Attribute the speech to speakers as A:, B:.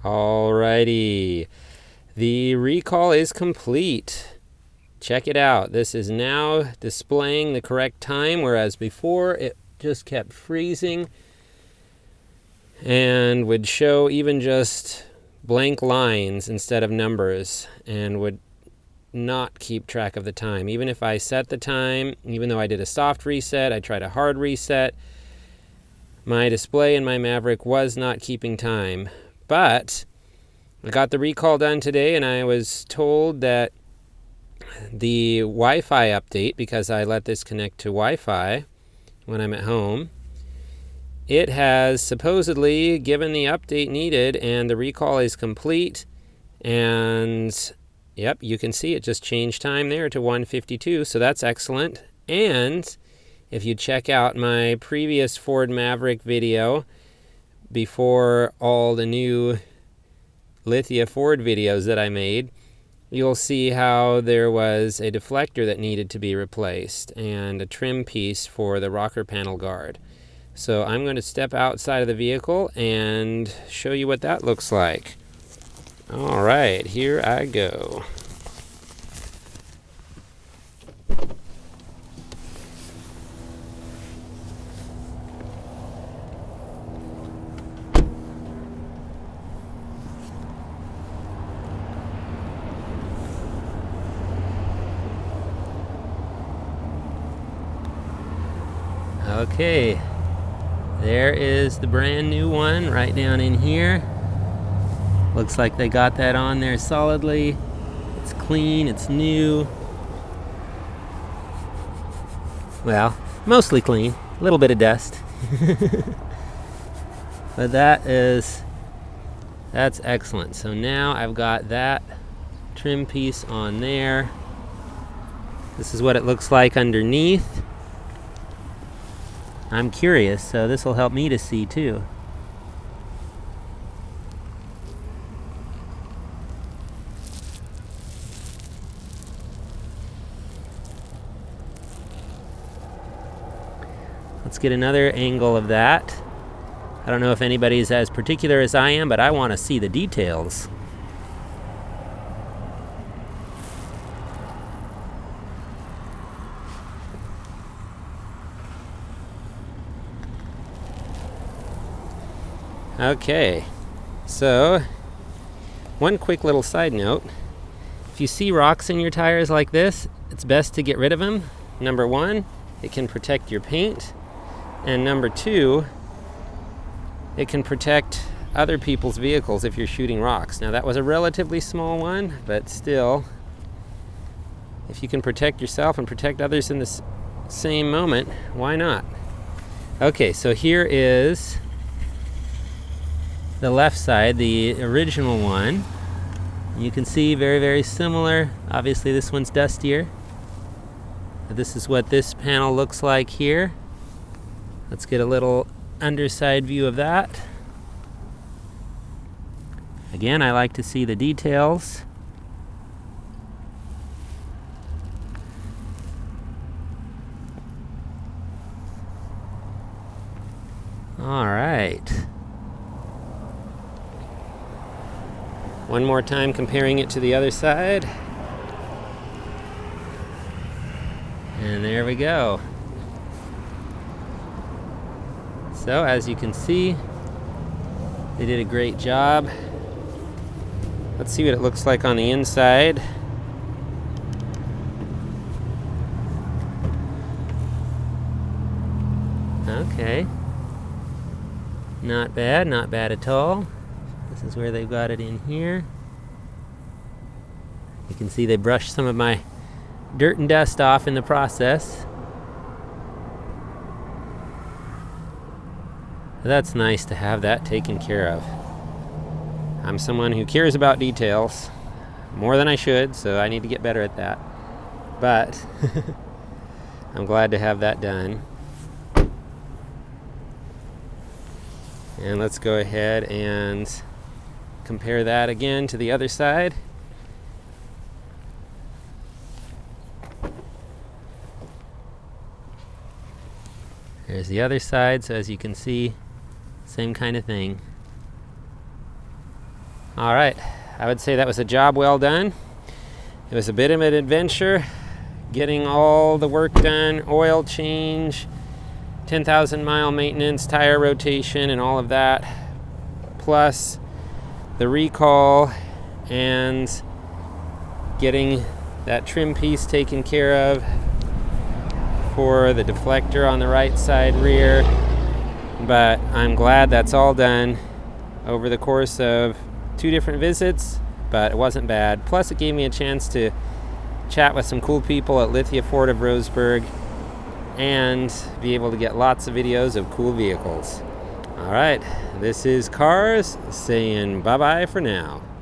A: Alrighty, the recall is complete. Check it out. This is now displaying the correct time, whereas before it just kept freezing and would show even just blank lines instead of numbers and would not keep track of the time. Even if I set the time, even though I did a soft reset, I tried a hard reset, my display in my Maverick was not keeping time. But I got the recall done today, and I was told that the Wi-Fi update, because I let this connect to Wi-Fi when I'm at home, it has supposedly given the update needed, and the recall is complete. And yep, you can see it just changed time there to 1:52, so that's excellent. And if you check out my previous Ford Maverick video before all the new Lithia Ford videos that I made, you'll see how there was a deflector that needed to be replaced and a trim piece for the rocker panel guard. So I'm going to step outside of the vehicle and show you what that looks like. All right, here I go. Okay, there is the brand new one right down in here. Looks like they got that on there solidly. It's clean, it's new. Well, mostly clean, a little bit of dust. But that's excellent. So now I've got that trim piece on there. This is what it looks like underneath. I'm curious, so this will help me to see too. Let's get another angle of that. I don't know if anybody's as particular as I am, but I want to see the details. Okay, so one quick little side note. If you see rocks in your tires like this, it's best to get rid of them. Number one, it can protect your paint. And number two, it can protect other people's vehicles if you're shooting rocks. Now that was a relatively small one, but still, if you can protect yourself and protect others in the same moment, why not? Okay, so here is the left side, the original one. You can see very, very similar. Obviously this one's dustier. This is what this panel looks like here. Let's get a little underside view of that. Again, I like to see the details. All right. One more time comparing it to the other side. And there we go. So as you can see, they did a great job. Let's see what it looks like on the inside. Okay. Not bad at all. This is where they've got it in here. You can see they brushed some of my dirt and dust off in the process. That's nice to have that taken care of. I'm someone who cares about details more than I should, so I need to get better at that. But I'm glad to have that done. And let's go ahead and compare that again to the other side. There's the other side, so as you can see, same kind of thing. All right, I would say that was a job well done. It was a bit of an adventure getting all the work done, oil change, 10,000 mile maintenance, tire rotation, and all of that, plus the recall and getting that trim piece taken care of for the deflector on the right side rear. But I'm glad that's all done over the course of 2 different visits, but it wasn't bad. Plus it gave me a chance to chat with some cool people at Lithia Ford of Roseburg and be able to get lots of videos of cool vehicles. All right, this is C.A.R.S saying bye-bye for now.